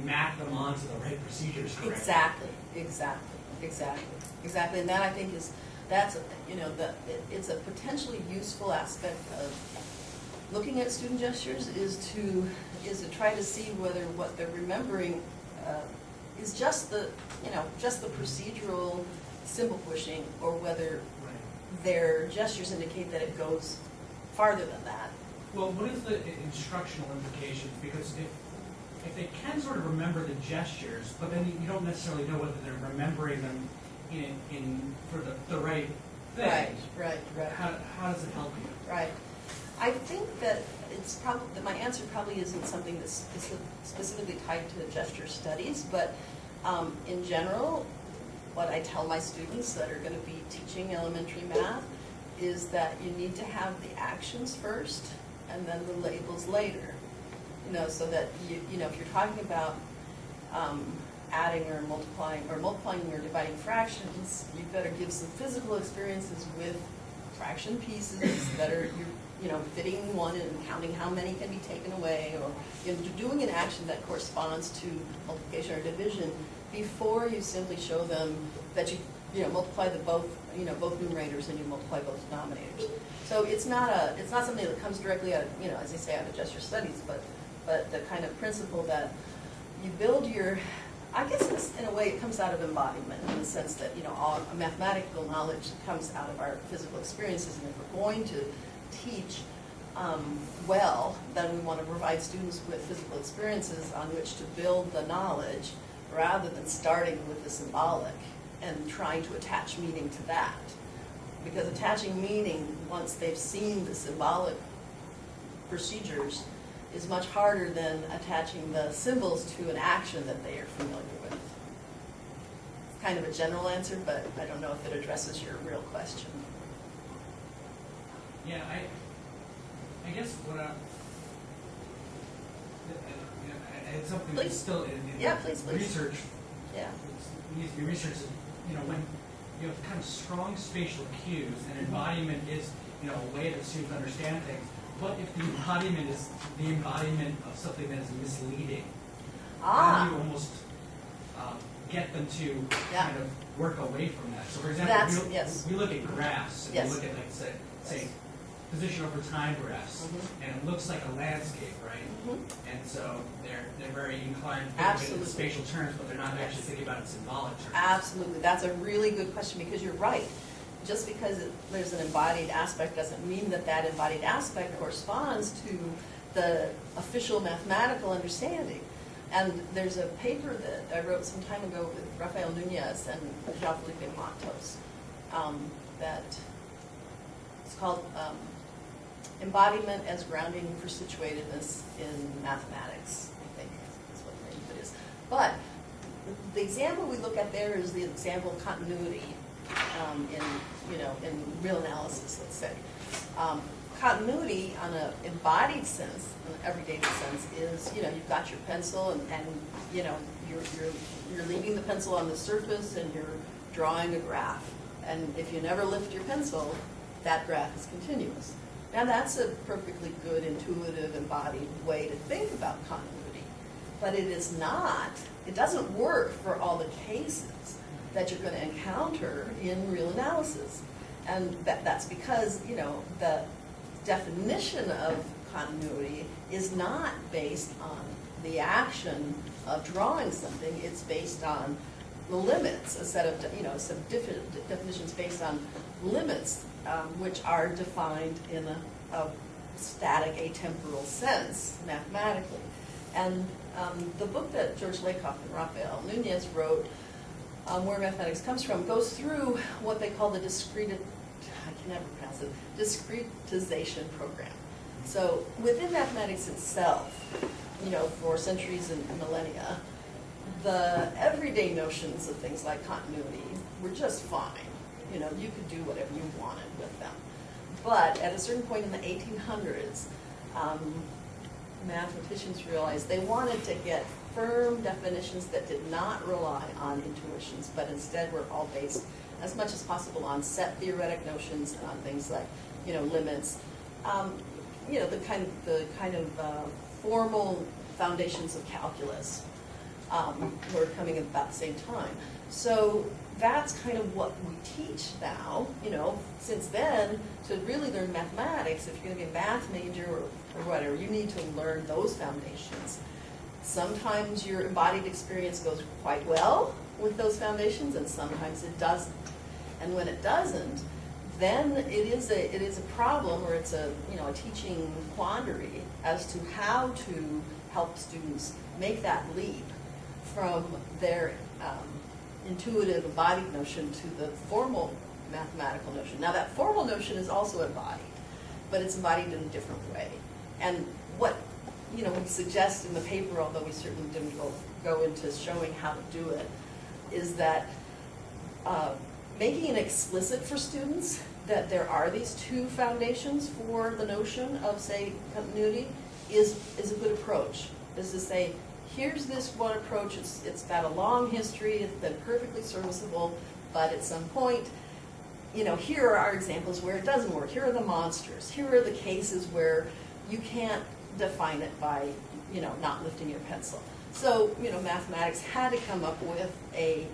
map them onto the right procedures correctly. Exactly. And that, I think, it's a potentially useful aspect of looking at student gestures is to try to see whether what they're remembering is just the procedural symbol pushing, or whether their gestures indicate that it goes farther than that. Well, what is the instructional implications? Because if they can sort of remember the gestures, but then you don't necessarily know whether they're remembering them for the right thing. Right. How does it help you? Right. I think that it's probably that my answer probably isn't something that's specifically tied to gesture studies, but in general, what I tell my students that are going to be teaching elementary math is that you need to have the actions first and then the labels later. So that if you're talking about adding or multiplying or dividing fractions, you better give some physical experiences with fraction pieces that are fitting one and counting how many can be taken away, or doing an action that corresponds to multiplication or division before you simply show them that you multiply both numerators and you multiply both denominators. So it's not something that comes directly out of, as they say, out of gesture studies, but the kind of principle that you build I guess in a way it comes out of embodiment, in the sense that all mathematical knowledge comes out of our physical experiences, and if we're going to teach well, then we want to provide students with physical experiences on which to build the knowledge, rather than starting with the symbolic and trying to attach meaning to that. Because attaching meaning, once they've seen the symbolic procedures, is much harder than attaching the symbols to an action that they are familiar with. It's kind of a general answer, but I don't know if it addresses your real question. Yeah, I guess what it's something that's still in research. Yeah. It needs to be researched. When you have kind of strong spatial cues, and embodiment is a way that students understand things. But if the embodiment is the embodiment of something that is misleading, how do you almost get them to kind of work away from that? So, for example, we look at graphs, and we look at, like, say position over time graphs, and it looks like a landscape, right? And so they're very inclined to think of it in spatial terms, but they're not actually thinking about it in symbolic terms. Absolutely. That's a really good question, because you're right. Just because there's an embodied aspect doesn't mean that that embodied aspect corresponds to the official mathematical understanding. And there's a paper that I wrote some time ago with Rafael Nunez and Jean-Philippe Matos that it's called Embodiment as Grounding for Situatedness in Mathematics, I think is what the name of it is. But the example we look at there is the example of continuity in real analysis, let's say. Continuity on an embodied sense, an everyday sense, is you've got your pencil and you're leaving the pencil on the surface and you're drawing a graph. And if you never lift your pencil, that graph is continuous. Now that's a perfectly good, intuitive, embodied way to think about continuity. But it is not, it doesn't work for all the cases that you're going to encounter in real analysis. And that's because, the definition of continuity is not based on the action of drawing something. It's based on the limits, a set of, some definitions based on limits, which are defined in a static atemporal sense mathematically. And the book that George Lakoff and Rafael Nunez wrote, Where Mathematics Comes From, goes through what they call the discretization program. So within mathematics itself, for centuries and millennia, the everyday notions of things like continuity were just fine. You could do whatever you wanted with them. But at a certain point in the 1800s, mathematicians realized they wanted to get firm definitions that did not rely on intuitions, but instead were all based as much as possible on set theoretic notions and on things like, limits, the kind of formal foundations of calculus were coming at about the same time. So that's kind of what we teach now. Since then, to really learn mathematics, if you're going to be a math major or whatever, you need to learn those foundations. Sometimes your embodied experience goes quite well with those foundations, and sometimes it doesn't. And when it doesn't, then it is a problem, or it's a teaching quandary as to how to help students make that leap from their intuitive embodied notion to the formal mathematical notion. Now that formal notion is also embodied, but it's embodied in a different way. And what we suggest in the paper, although we certainly didn't go into showing how to do it, is that making it explicit for students that there are these two foundations for the notion of, say, continuity is a good approach. Is to say, here's this one approach, it's got a long history, it's been perfectly serviceable, but at some point, here are our examples where it doesn't work. Here are the monsters. Here are the cases where you can't define it by, not lifting your pencil. So, mathematics had to come up with a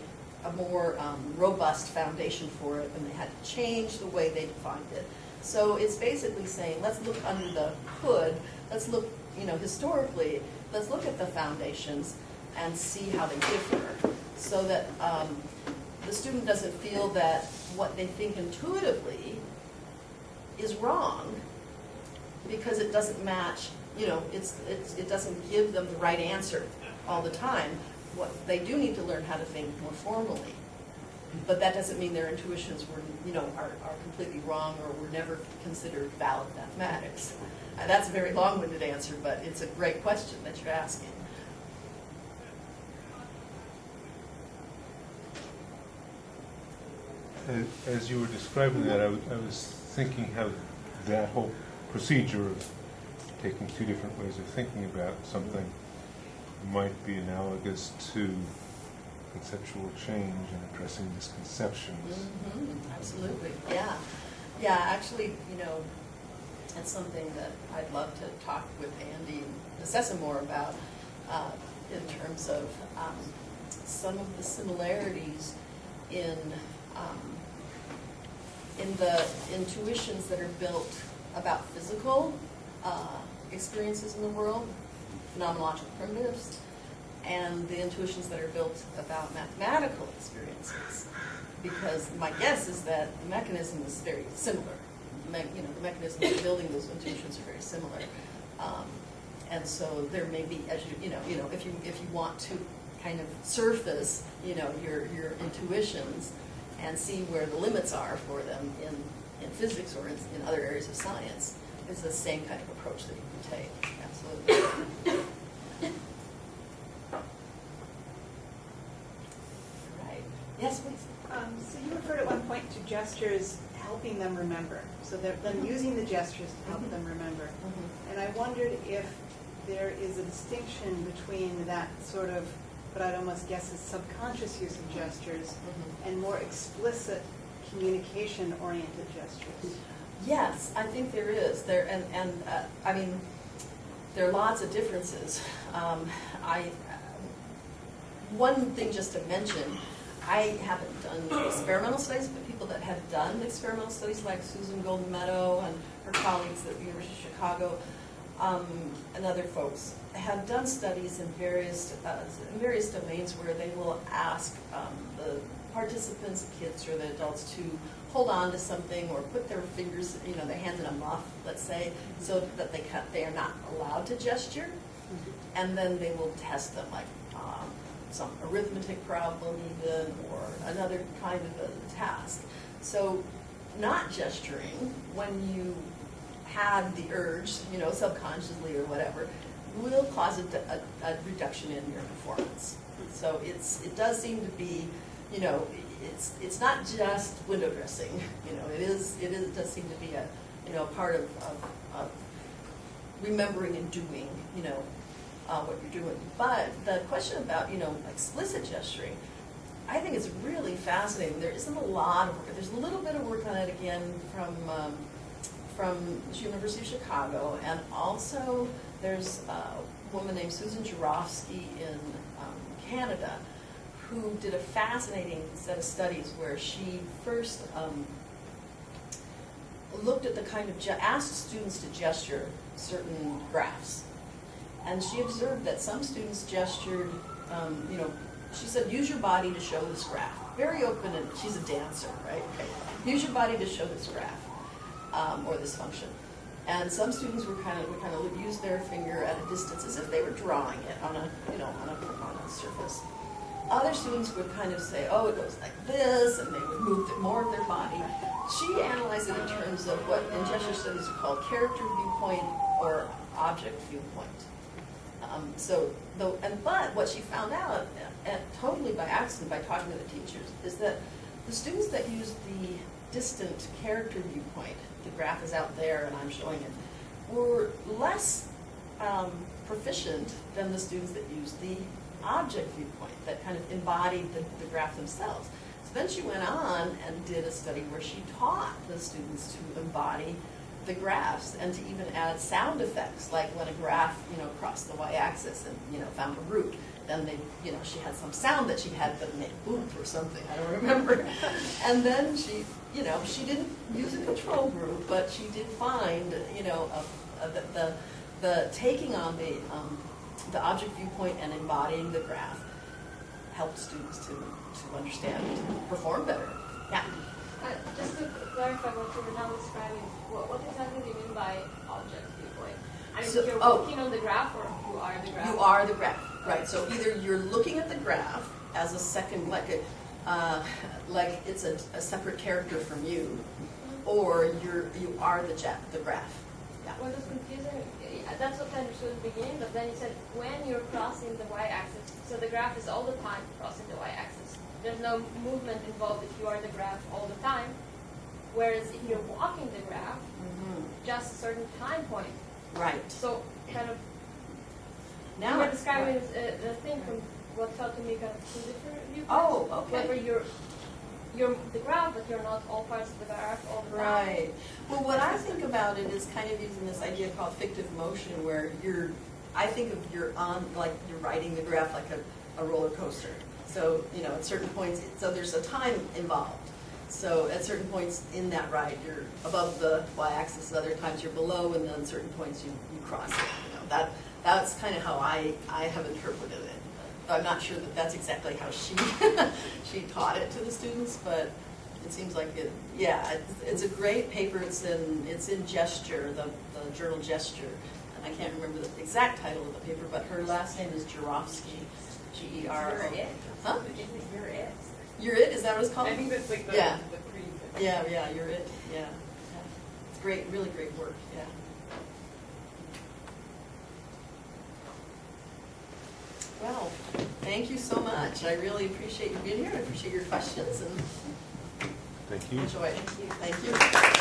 more robust foundation for it, and they had to change the way they defined it. So it's basically saying, let's look under the hood, let's look, historically, let's look at the foundations and see how they differ, so that the student doesn't feel that what they think intuitively is wrong because it doesn't match, it doesn't give them the right answer all the time. What they do need to learn how to think more formally, but that doesn't mean their intuitions were, are completely wrong or were never considered valid mathematics. That's a very long-winded answer, but it's a great question that you're asking. As you were describing that, I was thinking how that whole procedure of taking two different ways of thinking about something might be analogous to conceptual change and addressing misconceptions. Mm-hmm. Absolutely, yeah. Yeah, actually, it's something that I'd love to talk with Andy and Assessa more about in terms of some of the similarities in the intuitions that are built about physical experiences in the world, phenomenological primitives, and the intuitions that are built about mathematical experiences. Because my guess is that the mechanism is very similar. The mechanism of building those intuitions are very similar. And so there may be, as you know, if you want to kind of surface, your intuitions and see where the limits are for them in physics or in other areas of science, it's the same kind of approach that you can take. Absolutely. Right. Yes, please. So you referred at one point to gestures helping them remember. So they're using the gestures to help them remember. And I wondered if there is a distinction between that sort of, what I'd almost guess is subconscious use of gestures and more explicit communication-oriented gestures. Yes, I think there is. I mean, there are lots of differences. One thing just to mention, I haven't done experimental studies, but people that have done experimental studies, like Susan Golden Meadow and her colleagues at the University of Chicago, and other folks, have done studies in various domains where they will ask the participants, the kids or the adults, to hold on to something or put their fingers, their hands in a muff, let's say, so that they are not allowed to gesture, and then they will test them, like some arithmetic problem even, or another kind of a task. So not gesturing when you had the urge, subconsciously or whatever, will cause a reduction in your performance. So it does seem to be, it's not just window dressing. It does seem to be a part of remembering and doing, what you're doing. But the question about, explicit gesturing, I think it's really fascinating. There isn't a lot of work. There's a little bit of work on it again from the University of Chicago, and also there's a woman named Susan Jarofsky in Canada who did a fascinating set of studies where she first looked at the kind of, asked students to gesture certain graphs. And she observed that some students gestured, she said, use your body to show this graph. Very open, and she's a dancer, right? Use your body to show this graph, or this function. And some students would kind of use their finger at a distance as if they were drawing it on a surface. Other students would kind of say, oh, it goes like this, and they would move more of their body. She analyzed it in terms of what in gesture studies are called character viewpoint or object viewpoint. But what she found out, totally by accident, by talking to the teachers, is that the students that used the distant character viewpoint, the graph is out there and I'm showing it, were less proficient than the students that used the object viewpoint, that kind of embodied the graph themselves. So then she went on and did a study where she taught the students to embody the graphs and to even add sound effects, like when a graph, crossed the y-axis and, found a root. Then they, she had some sound that she had to make boop or something, I don't remember. And then she, she didn't use a control group, but she did find, the taking on the object viewpoint and embodying the graph helped students to understand and to perform better. Yeah. Just to clarify what you were now describing, what exactly do you mean by object viewpoint? I mean, So, you're looking on the graph, or you are the graph? You are the graph, right? So either you're looking at the graph as a second, like it's a separate character from you, or you are the graph. Yeah. What was confusing, that's what I understood at the beginning, but then you said when you're crossing the y-axis, so the graph is all the time crossing the y-axis. There's no movement involved if you are the graph all the time. Whereas if you're walking the graph, just a certain time point. Right. So kind of, Now you were it's- describing the thing from what felt to me kind of two different viewpoints. Oh, okay. Whether you're the graph, but you're not all parts of the graph all the time. Right. Well, what I think about it is kind of using this idea called fictive motion, where I think of you're riding the graph like a roller coaster. So, at certain points, so there's a time involved. So at certain points in that ride, you're above the y-axis, other times you're below, and then at certain points you cross it. That's kind of how I have interpreted it. I'm not sure that that's exactly how she she taught it to the students, but it seems like it. Yeah, it's a great paper. It's in Gesture, the journal Gesture, I can't remember the exact title of the paper, but her last name is Jarofsky, G-E-R-O. You're it. Huh? You're it. You're It, is that what it's called? I think that's like the, Yeah. the pre. Yeah, You're It, yeah. It's great, really great work, yeah. Well, thank you so much. I really appreciate you being here. I appreciate your questions and Thank you. enjoy it. Thank you.